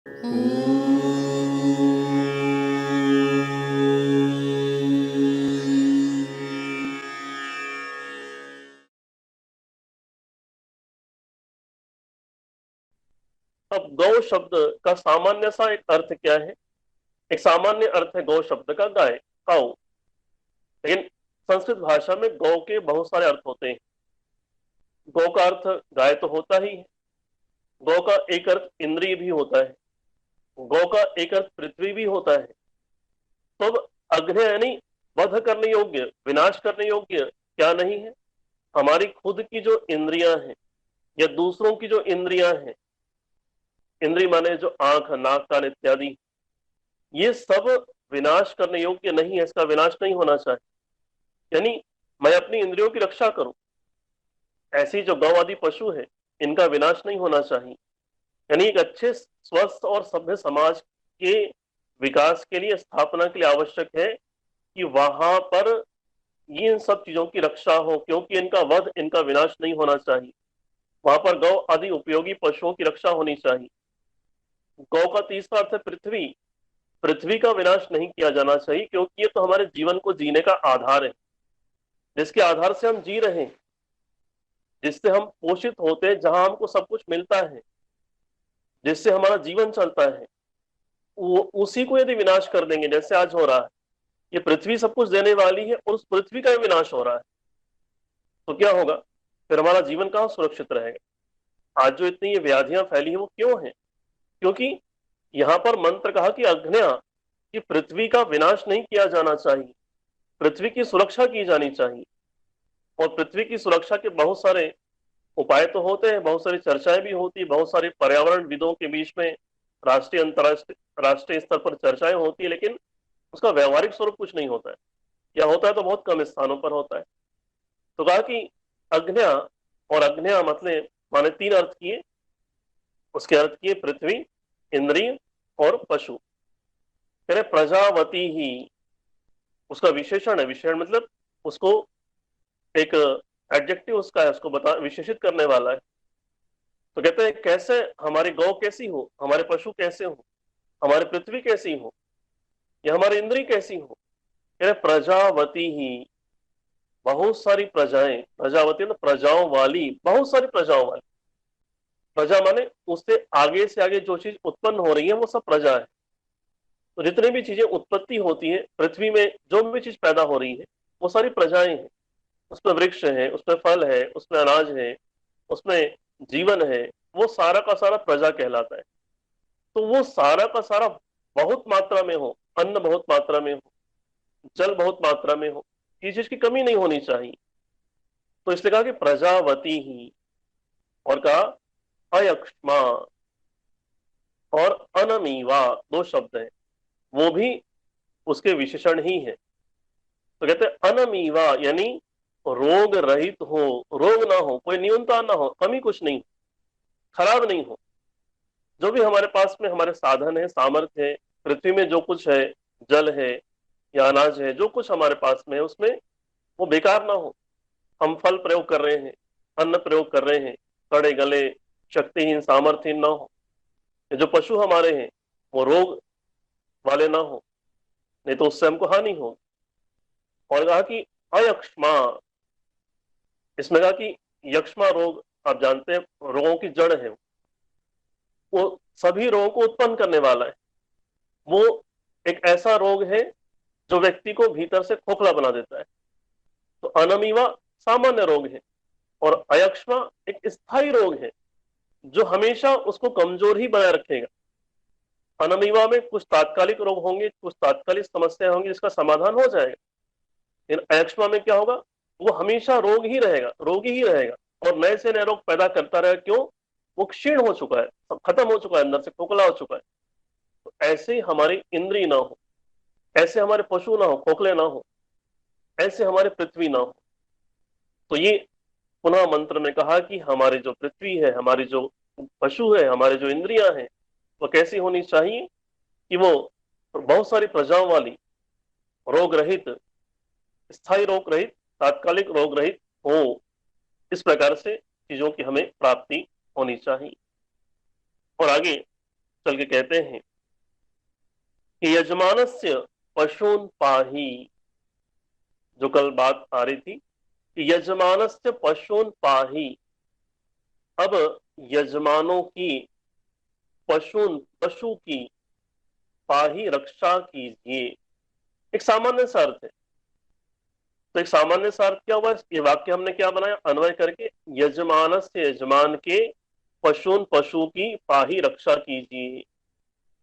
अब गौ शब्द का सामान्य सा एक अर्थ क्या है? एक सामान्य अर्थ है गौ शब्द का गाय, काऊ। लेकिन संस्कृत भाषा में गौ के बहुत सारे अर्थ होते हैं। गौ का अर्थ गाय तो होता ही है। गौ का एक अर्थ इंद्रिय भी होता है। गौ का एक अर्थ पृथ्वी भी होता है। तो अब अग्नि यानी वध करने योग्य, विनाश करने योग्य क्या नहीं है? हमारी खुद की जो इंद्रियां हैं या दूसरों की जो इंद्रियां हैं, इंद्रिय माने जो आंख, नाक, कान इत्यादि, ये सब विनाश करने योग्य नहीं है। इसका विनाश नहीं होना चाहिए। यानी मैं अपनी इंद्रियों की रक्षा करूं, ऐसी जो गौ आदि पशु है, इनका विनाश नहीं होना चाहिए। यानी एक अच्छे स्वस्थ और सभ्य समाज के विकास के लिए, स्थापना के लिए आवश्यक है कि वहां पर ये इन सब चीजों की रक्षा हो, क्योंकि इनका वध, इनका विनाश नहीं होना चाहिए। वहां पर गौ आदि उपयोगी पशुओं की रक्षा होनी चाहिए। गौ का तीसरा अर्थ है पृथ्वी। पृथ्वी का विनाश नहीं किया जाना चाहिए, क्योंकि ये तो हमारे जीवन को जीने का आधार है, जिसके आधार से हम जी रहे हैं, जिससे हम पोषित होते हैं, जहां हमको सब कुछ मिलता है, जिससे हमारा जीवन चलता है। उसी को यदि विनाश कर देंगे, जैसे आज हो रहा है, ये पृथ्वी सब कुछ देने वाली है और उस पृथ्वी का विनाश हो रहा है, तो क्या होगा? फिर हमारा जीवन कहाँ सुरक्षित रहेगा? आज जो इतनी ये व्याधियां फैली हैं, वो क्यों है? क्योंकि यहाँ पर मंत्र कहा कि अग्न्या, कि पृथ्वी का विनाश नहीं किया जाना चाहिए, पृथ्वी की सुरक्षा की जानी चाहिए। और पृथ्वी की सुरक्षा के बहुत सारे उपाय तो होते हैं, बहुत सारी चर्चाएं भी होती है, बहुत सारे पर्यावरण विदों के बीच में राष्ट्रीय, अंतर्राष्ट्रीय, राष्ट्रीय स्तर पर चर्चाएं होती है, लेकिन उसका व्यवहारिक स्वरूप कुछ नहीं होता है, या होता है तो बहुत कम स्थानों पर होता है। तो कहा कि अग्न्या, और अग्न्या मतलब माने तीन अर्थ किए। उसके अर्थ किए पृथ्वी, इंद्रिय और पशु। कह रहे प्रजावती ही उसका विशेषण है। विशेषण मतलब उसको एक एडजेक्टिव उसका है, उसको बता, विशेषित करने वाला है। तो कहते हैं कैसे हमारी गौ कैसी हो, हमारे पशु कैसे हो, हमारी पृथ्वी कैसी हो, या हमारी इंद्री कैसी हो? कह रहे प्रजावती ही, बहुत सारी प्रजाएं। प्रजावती मतलब प्रजाओं वाली, बहुत सारी प्रजाओं वाली। प्रजा माने उससे आगे से आगे जो चीज उत्पन्न हो रही है, वो सब प्रजा है। तो जितनी भी चीजें उत्पत्ति होती है पृथ्वी में, जो भी चीज पैदा हो रही है, वो सारी प्रजाएं हैं। उसमें वृक्ष है, उसमें फल है, उसमें अनाज है, उसमें जीवन है। वो सारा का सारा प्रजा कहलाता है। तो वो सारा का सारा बहुत मात्रा में हो, अन्न बहुत मात्रा में हो, जल बहुत मात्रा में हो, किसी चीज की कमी नहीं होनी चाहिए। तो इसलिए कहा कि प्रजावती ही, और कहा अयक्ष्मा और अनमीवा, दो शब्द है, वो भी उसके विशेषण ही है। तो कहते हैं अनमीवा यानी रोग रहित हो, रोग ना हो, कोई न्यूनता ना हो, कमी कुछ नहीं, खराब नहीं हो। जो भी हमारे पास में हमारे साधन है, सामर्थ्य है, पृथ्वी में जो कुछ है, जल है या अनाज है, जो कुछ हमारे पास में है, उसमें वो बेकार ना हो। हम फल प्रयोग कर रहे हैं, अन्न प्रयोग कर रहे हैं, सड़े गले, शक्तिहीन, सामर्थ्यहीन ना हो। जो पशु हमारे हैं, वो रोग वाले ना हो, नहीं तो उससे हमको हानि हो। और कहा कि अयक्ष्मा, इसमें कहा कि यक्ष्मा रोग, आप जानते हैं रोगों की जड़ है, वो सभी रोगों को उत्पन्न करने वाला है। वो एक ऐसा रोग है जो व्यक्ति को भीतर से खोखला बना देता है। तो अनमीवा सामान्य रोग है, और अयक्ष्मा एक स्थायी रोग है जो हमेशा उसको कमजोर ही बनाए रखेगा। अनमीवा में कुछ तात्कालिक रोग होंगे, कुछ तात्कालिक समस्या होंगी, जिसका समाधान हो जाएगा। लेकिन अयक्ष्मा में क्या होगा? वो हमेशा रोग ही रहेगा, रोगी ही रहेगा, और नए से नए रोग पैदा करता रहेगा। क्यों? वो क्षीण हो चुका है, खत्म हो चुका है, अंदर से खोखला हो चुका है। तो ऐसे हमारी इंद्री ना हो, ऐसे हमारे पशु ना हो, खोखले ना हो, ऐसे हमारे पृथ्वी ना हो। तो ये पुनः मंत्र में कहा कि हमारी जो पृथ्वी है, हमारी जो पशु है, हमारे जो इंद्रियां हैं, वो कैसी होनी चाहिए? कि वो बहुत सारी प्रजाओं वाली, रोग रहित, स्थायी रोग रहित, तात्कालिक रोग रहित हो। इस प्रकार से चीजों की हमें प्राप्ति होनी चाहिए। और आगे चल के कहते हैं कि यजमानस्य पशून पाही, जो कल बात आ रही थी कि यजमानस्य पशून पाही। अब यजमानों की, पशु की पाही रक्षा कीजिए, एक सामान्य सा अर्थ है। तो एक सामान्य सा अर्थ क्या हुआ, ये वाक्य हमने क्या बनाया, अन्वय करके, यजमान से, यजमान के, पशु की पाही रक्षा कीजिए।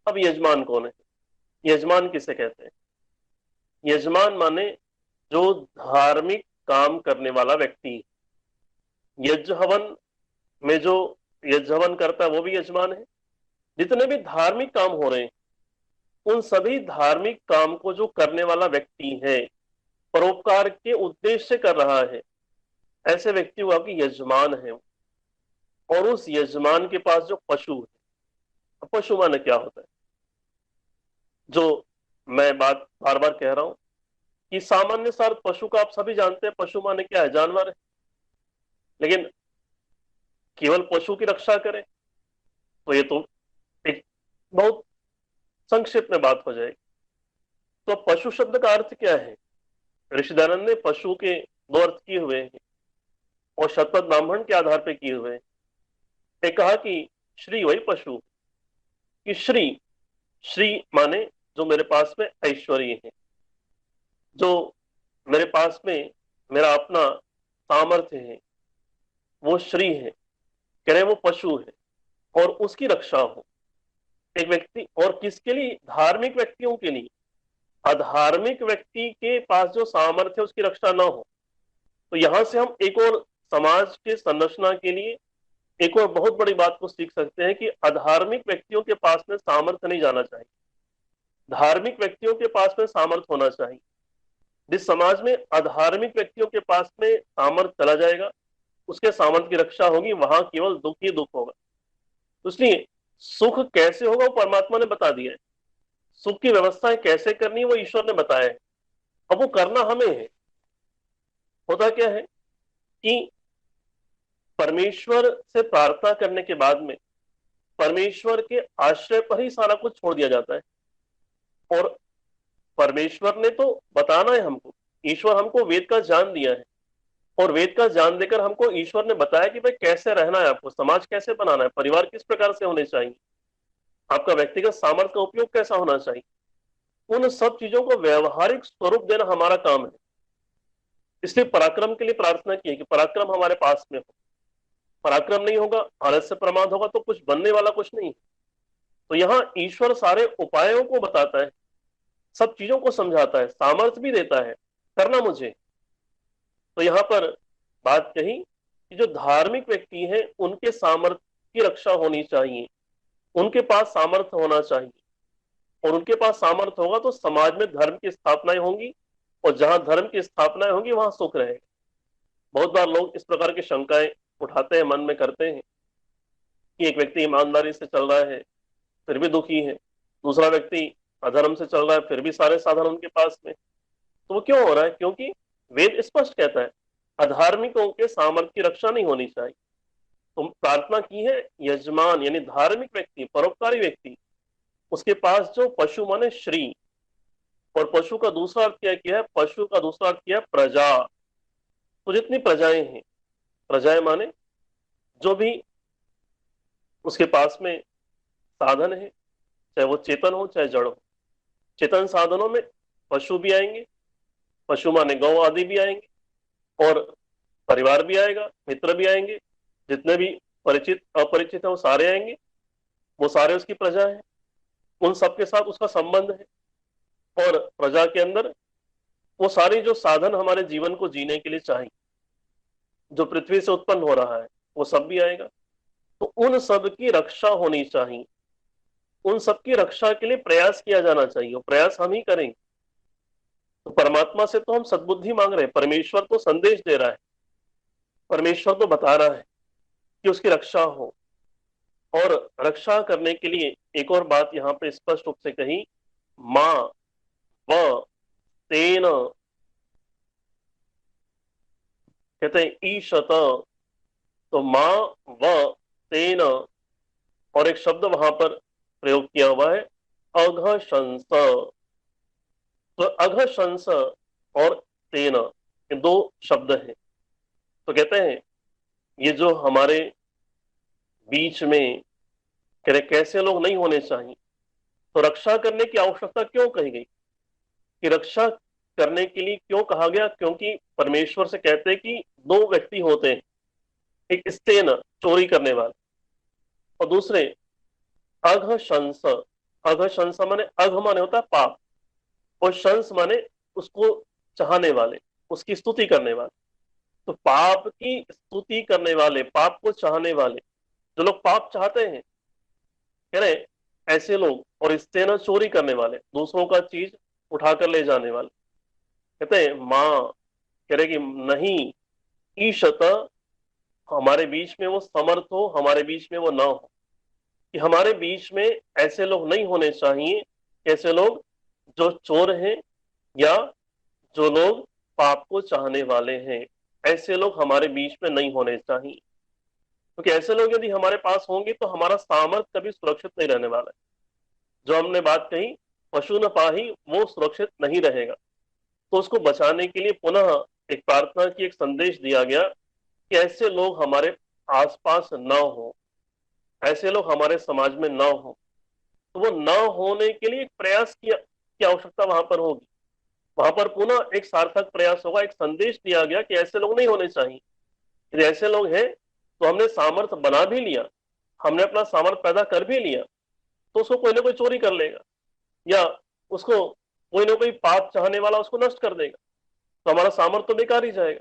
अब यजमान कौन है, यजमान किसे कहते हैं? यजमान माने जो धार्मिक काम करने वाला व्यक्ति। यज्ञ हवन में जो यज्ञ हवन करता है वो भी यजमान है। जितने भी धार्मिक काम हो रहे हैं, उन सभी धार्मिक काम को जो करने वाला व्यक्ति है, परोपकार के उद्देश्य से कर रहा है, ऐसे व्यक्ति को आपकी यजमान है। और उस यजमान के पास जो पशु है, पशु माने क्या होता है, जो मैं बात बार बार कह रहा हूं कि सामान्य सार पशु का आप सभी जानते हैं, पशु माने क्या है, जानवर है। लेकिन केवल पशु की रक्षा करें तो ये तो एक बहुत संक्षिप्त में बात हो जाएगी। तो पशु शब्द का अर्थ क्या है? ऋषिदानंद ने पशु के दो अर्थ किए हुए हैं और शतपथ ब्राह्मण के आधार पर किए हुए हैं। एक कहा कि श्री वही पशु, कि श्री, श्री माने जो मेरे पास में ऐश्वर्य है, जो मेरे पास में मेरा अपना सामर्थ्य है, वो श्री है, कह रहे वो पशु है, और उसकी रक्षा हो। एक व्यक्ति, और किसके लिए? धार्मिक व्यक्तियों के लिए। अधार्मिक व्यक्ति के पास जो सामर्थ्य है उसकी रक्षा ना हो। तो यहां से हम एक और समाज के संरचना के लिए एक और बहुत बड़ी बात को सीख सकते हैं कि अधार्मिक व्यक्तियों के पास में सामर्थ्य नहीं जाना चाहिए, धार्मिक व्यक्तियों के पास में सामर्थ्य होना चाहिए। जिस समाज में अधार्मिक व्यक्तियों के पास में सामर्थ्य चला जाएगा, उसके सामर्थ्य की रक्षा होगी, वहां केवल दुख ही दुख होगा। तो इसलिए सुख कैसे होगा वो परमात्मा ने बता दिया है, सुख की व्यवस्थाएं कैसे करनी है वो ईश्वर ने बताया है। अब वो करना हमें है। होता क्या है कि परमेश्वर से प्रार्थना करने के बाद में परमेश्वर के आश्रय पर ही सारा कुछ छोड़ दिया जाता है। और परमेश्वर ने तो बताना है हमको, ईश्वर हमको वेद का ज्ञान दिया है, और वेद का ज्ञान देकर हमको ईश्वर ने बताया कि भाई कैसे रहना है, आपको समाज कैसे बनाना है, परिवार किस प्रकार से होने चाहिए, आपका व्यक्तिगत सामर्थ्य का उपयोग कैसा होना चाहिए। उन सब चीजों को व्यवहारिक स्वरूप देना हमारा काम है। इसलिए पराक्रम के लिए प्रार्थना की है कि पराक्रम हमारे पास में हो। पराक्रम नहीं होगा, आलस्य प्रमाद होगा, तो कुछ बनने वाला कुछ नहीं। तो यहाँ ईश्वर सारे उपायों को बताता है, सब चीजों को समझाता है, सामर्थ्य भी देता है, करना मुझे। तो यहाँ पर बात कही कि जो धार्मिक व्यक्ति हैं उनके सामर्थ्य की रक्षा होनी चाहिए, उनके पास सामर्थ्य होना चाहिए, और उनके पास सामर्थ्य होगा तो समाज में धर्म की स्थापनाएं होंगी, और जहां धर्म की स्थापनाएं होंगी वहां सुख रहेगा। बहुत बार लोग इस प्रकार की शंकाएं उठाते हैं, मन में करते हैं कि एक व्यक्ति ईमानदारी से चल रहा है फिर भी दुखी है, दूसरा व्यक्ति अधर्म से चल रहा है फिर भी सारे साधन उनके पास में। तो वो क्यों हो रहा है? क्योंकि वेद स्पष्ट कहता है अधार्मिकों के सामर्थ्य की रक्षा नहीं होनी चाहिए। तो प्रार्थना की है यजमान यानी धार्मिक व्यक्ति, परोपकारी व्यक्ति, उसके पास जो पशु माने श्री, और पशु का दूसरा अर्थ क्या किया है? पशु का दूसरा अर्थ किया प्रजा। तो जितनी प्रजाएं हैं, प्रजाएं माने जो भी उसके पास में साधन है, चाहे वो चेतन हो चाहे जड़ हो। चेतन साधनों में पशु भी आएंगे, पशु माने गौ आदि भी आएंगे, और परिवार भी आएगा, मित्र भी आएंगे, जितने भी परिचित अपरिचित है वो सारे आएंगे, वो सारे उसकी प्रजा है, उन सबके साथ उसका संबंध है। और प्रजा के अंदर वो सारे जो साधन हमारे जीवन को जीने के लिए चाहिए, जो पृथ्वी से उत्पन्न हो रहा है, वो सब भी आएगा। तो उन सब की रक्षा होनी चाहिए, उन सब की रक्षा के लिए प्रयास किया जाना चाहिए, और प्रयास हम ही करेंगे। तो परमात्मा से तो हम सद्बुद्धि मांग रहे हैं, परमेश्वर तो संदेश दे रहा है, परमेश्वर तो बता रहा है कि उसकी रक्षा हो। और रक्षा करने के लिए एक और बात यहाँ पे स्पष्ट रूप से कही, मां व तेन, कहते हैं ईशत। तो मां व तेन, और एक शब्द वहां पर प्रयोग किया हुआ है अघशंस। तो अघशंस और तेन, ये दो शब्द हैं। तो कहते हैं ये जो हमारे बीच में कह रहे कैसे लोग नहीं होने चाहिए, तो रक्षा करने की आवश्यकता क्यों कही गई, कि रक्षा करने के लिए क्यों कहा गया, क्योंकि परमेश्वर से कहते हैं कि दो व्यक्ति होते हैं, एक स्तेन चोरी करने वाले, और दूसरे अघशंस। अघशंस माने, अघ माने होता है पाप, और शंस माने उसको चाहने वाले, उसकी स्तुति करने वाले। तो पाप की स्तुति करने वाले, पाप को चाहने वाले, जो लोग पाप चाहते हैं, कह रहे ऐसे लोग, और इससे ना चोरी करने वाले, दूसरों का चीज उठाकर ले जाने वाले, कहते हैं माँ, कह रहे कि नहीं, ईशत, हमारे बीच में वो समर्थ हो, हमारे बीच में वो ना हो, कि हमारे बीच में ऐसे लोग नहीं होने चाहिए। कैसे लोग, जो चोर हैं या जो लोग पाप को चाहने वाले हैं, ऐसे लोग हमारे बीच में नहीं होने चाहिए। क्योंकि ऐसे लोग यदि हमारे पास होंगे तो हमारा सामर्थ्य कभी सुरक्षित नहीं रहने वाला है। जो हमने बात कही, पशु न पाही, वो सुरक्षित नहीं रहेगा। तो उसको बचाने के लिए पुनः एक प्रार्थना की, एक संदेश दिया गया कि ऐसे लोग हमारे आसपास ना हो, ऐसे लोग हमारे समाज में ना हो। तो वो न होने के लिए एक प्रयास की आवश्यकता वहां पर होगी। वहां पर पुनः एक सार्थक प्रयास होगा, एक संदेश दिया गया कि ऐसे लोग नहीं होने चाहिए। यदि ऐसे लोग हैं तो हमने सामर्थ्य बना भी लिया, हमने अपना सामर्थ्य पैदा कर भी लिया, तो उसको कोई ना कोई चोरी कर लेगा, या उसको कोई ना कोई पाप चाहने वाला उसको नष्ट कर देगा, तो हमारा सामर्थ्य तो बेकार ही जाएगा।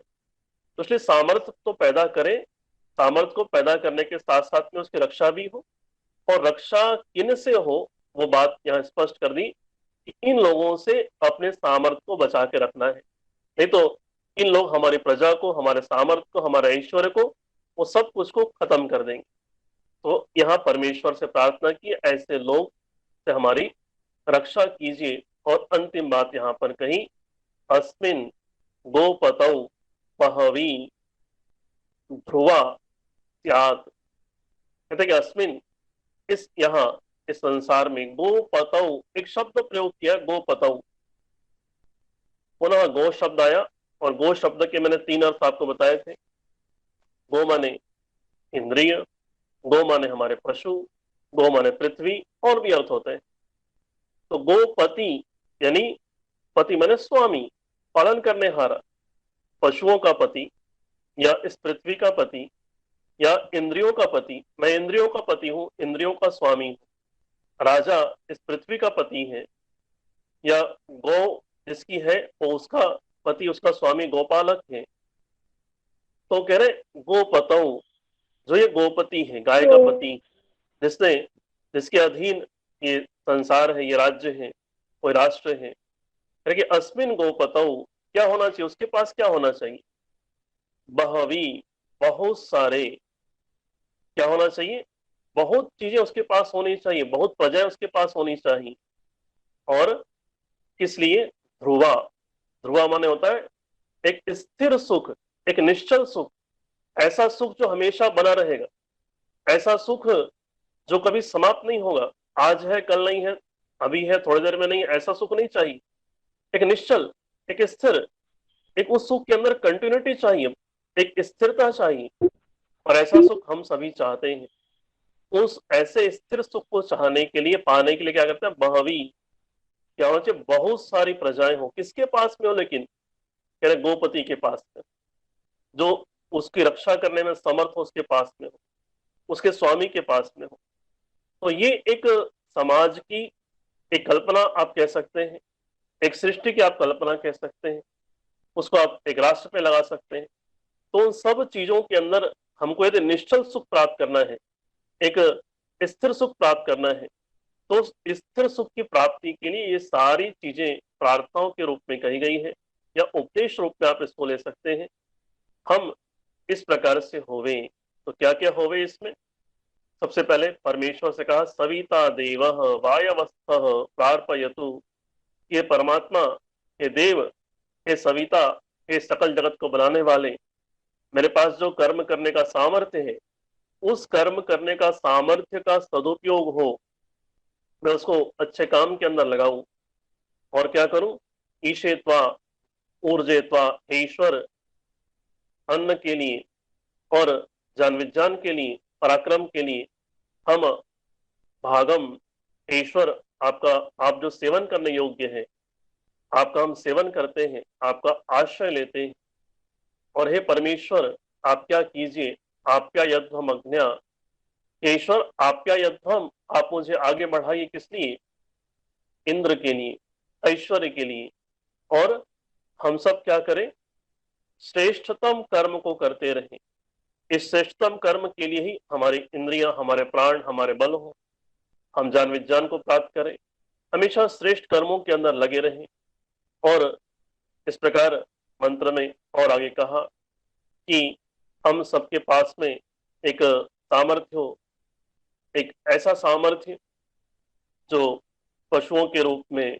तो इसलिए सामर्थ्य तो पैदा करें, सामर्थ्य को पैदा करने के साथ साथ में उसकी रक्षा भी हो। और रक्षा किन से हो, वो बात यहाँ स्पष्ट कर दी कि इन लोगों से अपने सामर्थ्य को बचा के रखना है। नहीं तो इन लोग हमारी प्रजा को, हमारे सामर्थ्य को, हमारे ऐश्वर्य को, वो सब कुछ को खत्म कर देंगे। तो यहाँ परमेश्वर से प्रार्थना की ऐसे लोग से हमारी रक्षा कीजिए। और अंतिम बात यहाँ पर कही, अस्मिन गोपतौ पहवी ध्रुवा स्यात्। कहते कि अस्मिन, इस यहाँ इस संसार में, गोपतौ, एक शब्द प्रयोग किया, गोपतौ, पुनः गो शब्द आया। और गो शब्द के मैंने तीन अर्थ आपको बताए थे। गो माने इंद्रिय, गो माने हमारे पशु, गो माने पृथ्वी, और भी अर्थ होते हैं। तो गोपति यानी पति माने स्वामी, पालन करने हारा, पशुओं का पति, या इस पृथ्वी का पति, या इंद्रियों का पति। मैं इंद्रियों का पति हूं, इंद्रियों का स्वामी हूं। राजा इस पृथ्वी का पति है, या गौ जिसकी है वो उसका पति, उसका स्वामी गोपालक है। तो कह रहे गोपतौ, जो ये गोपति है, गाय का पति, जिसने, जिसके अधीन ये संसार है, ये राज्य है, कोई राष्ट्र है। कि अस्मिन गोपतौ, क्या होना चाहिए उसके पास, क्या होना चाहिए, बहवी, बहुत सारे, क्या होना चाहिए, बहुत चीजें उसके पास होनी चाहिए, बहुत प्रजाएं उसके पास होनी चाहिए। और किस लिए, ध्रुवा, ध्रुवा माने होता है एक स्थिर सुख, एक निश्चल सुख, ऐसा सुख जो हमेशा बना रहेगा, ऐसा सुख जो कभी समाप्त नहीं होगा। आज है, कल नहीं है, अभी है, थोड़ी देर में नहीं, ऐसा सुख नहीं चाहिए। एक निश्चल, एक स्थिर, एक उस सुख के अंदर कंटिन्यूटी चाहिए, एक स्थिरता चाहिए। और ऐसा सुख हम सभी चाहते हैं। उस ऐसे स्थिर सुख को चाहने के लिए, पाने के लिए क्या करते हैं, बहवी, क्या होना चाहिए, बहुत सारी प्रजाएं हो। किसके पास में हो, लेकिन कह रहे गोपति के पास में, जो उसकी रक्षा करने में समर्थ हो, उसके पास में हो, उसके स्वामी के पास में हो। तो ये एक समाज की एक कल्पना आप कह सकते हैं, एक सृष्टि की आप कल्पना कह सकते हैं, उसको आप एक राष्ट्र पे लगा सकते हैं। तो उन सब चीजों के अंदर हमको यदि निश्चल सुख प्राप्त करना है, एक स्थिर सुख प्राप्त करना है, तो स्थिर सुख की प्राप्ति के लिए ये सारी चीजें प्रार्थनाओं के रूप में कही गई है, या उपदेश रूप में आप इसको ले सकते हैं। हम इस प्रकार से होवे, तो क्या क्या होवे इसमें, सबसे पहले परमेश्वर से कहा, सविता देव वायवस्थ प्रार्पयतु, ये परमात्मा, हे देव, हे सविता, हे सकल जगत को बनाने वाले, मेरे पास जो कर्म करने का सामर्थ्य है, उस कर्म करने का सामर्थ्य का सदुपयोग हो, मैं उसको अच्छे काम के अंदर लगाऊं और क्या करूं, ईशेत्वा ऊर्जेत्वा, हे ईश्वर अन्न के लिए और जान विज्ञान के लिए, पराक्रम के लिए हम भागम, हे ईश्वर आपका, आप जो सेवन करने योग्य है आपका हम सेवन करते हैं, आपका आश्रय लेते हैं। और हे परमेश्वर आप क्या कीजिए, आप क्या यद्वम अज्ञा, हे ईश्वर आप क्या यद्वम, आप मुझे आगे बढ़ाइए किस लिए, इंद्र के लिए, ऐश्वर्य के लिए, और हम सब क्या करें, श्रेष्ठतम कर्म को करते रहें। इस श्रेष्ठतम कर्म के लिए ही हमारी इंद्रियां, हमारे प्राण, हमारे बल हो, हम ज्ञान विज्ञान को प्राप्त करें, हमेशा श्रेष्ठ कर्मों के अंदर लगे रहें। और इस प्रकार मंत्र में और आगे कहा कि हम सबके पास में एक सामर्थ्य हो, एक ऐसा सामर्थ्य जो पशुओं के रूप में,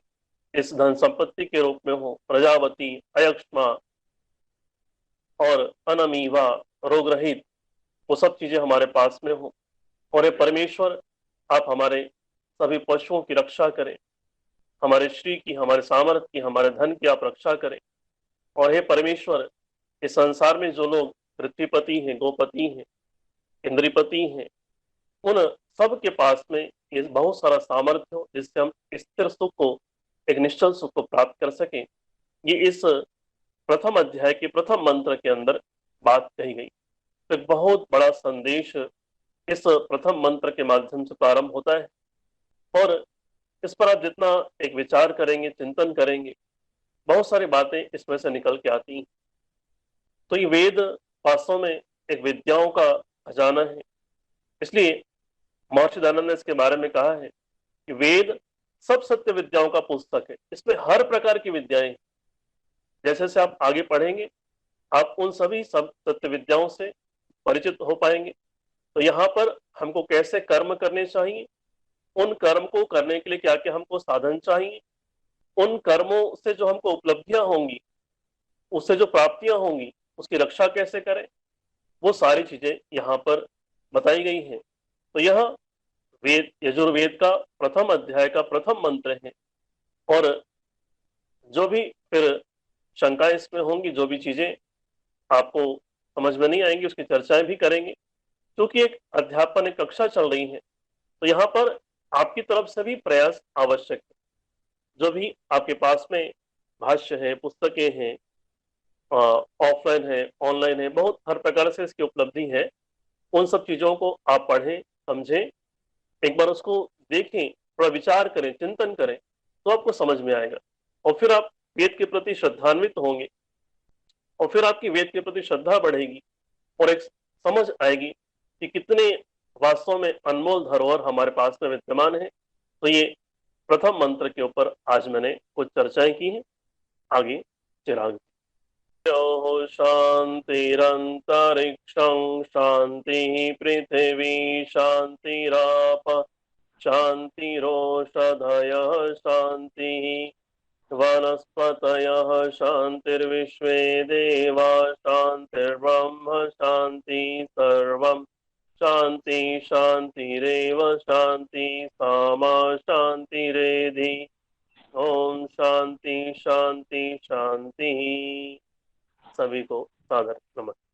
इस धन संपत्ति के रूप में हो, प्रजावती, अयक्ष्मा और अनमीवा, रोग रहित, वो सब चीजें हमारे पास में हो। और ये परमेश्वर आप हमारे सभी पशुओं की रक्षा करें, हमारे श्री की, हमारे सामर्थ्य की, हमारे धन की आप रक्षा करें। और हे परमेश्वर इस संसार में जो लोग पृथ्वीपति हैं, गोपति हैं, इंद्रिपति हैं, उन सब के पास में ये बहुत सारा सामर्थ्य हो जिससे हम स्थिर सुख को, एक निश्चल सुख को प्राप्त कर सकें। ये इस प्रथम अध्याय के प्रथम मंत्र के अंदर बात कही गई। तो एक बहुत बड़ा संदेश इस प्रथम मंत्र के माध्यम से प्रारंभ होता है। और इस पर आप जितना एक विचार करेंगे, चिंतन करेंगे, बहुत सारी बातें इसमें से निकल के आती हैं। तो ये वेद वास्तव में एक विद्याओं का खजाना है। इसलिए महर्षि दयानंद ने इसके बारे में कहा है कि वेद सब सत्य विद्याओं का पुस्तक है, इसमें हर प्रकार की विद्याएं, जैसे जैसे आप आगे पढ़ेंगे आप उन सभी सब सत्य विद्याओं से परिचित हो पाएंगे। तो यहाँ पर हमको कैसे कर्म करने चाहिए, उन कर्म को करने के लिए क्या क्या हमको साधन चाहिए, उन कर्मों से जो हमको उपलब्धियां होंगी, उससे जो प्राप्तियां होंगी, उसकी रक्षा कैसे करें, वो सारी चीजें यहाँ पर बताई गई हैं। तो यह वेद, यजुर्वेद का प्रथम अध्याय का प्रथम मंत्र है। और जो भी फिर शंकाएं इसमें होंगी, जो भी चीजें आपको समझ में नहीं आएंगी, उसकी चर्चाएं भी करेंगे, क्योंकि एक अध्यापन, एक कक्षा चल रही है। तो यहाँ पर आपकी तरफ से भी प्रयास आवश्यक है। जो भी आपके पास में भाष्य है, पुस्तकें हैं, ऑफलाइन है, ऑनलाइन है, बहुत हर प्रकार से इसकी उपलब्धि है। उन सब चीजों को आप पढ़ें, समझें, एक बार उसको देखें, थोड़ा विचार करें, चिंतन करें, तो आपको समझ में आएगा। और फिर आप वेद के प्रति श्रद्धान्वित होंगे, और फिर आपकी वेद के प्रति श्रद्धा बढ़ेगी, और एक समझ आएगी कि कितने वास्तव में अनमोल धरोहर हमारे पास में विद्यमान है। तो ये प्रथम मंत्र के ऊपर आज मैंने कुछ चर्चाएं की हैं। आगे चिराग। शांतिरंतरिक्षं शांति पृथिवी शांतिराप शांतिरोषधयः शांति वनस्पतयः शांतिर्विश्वे देवा शांतिर्ब्रह्म शांति सर्वं शांति शांतिरेव शांति सामा शांतिरेधि। ओम शांति शांति शांति। सभी को सादर नमस्कार।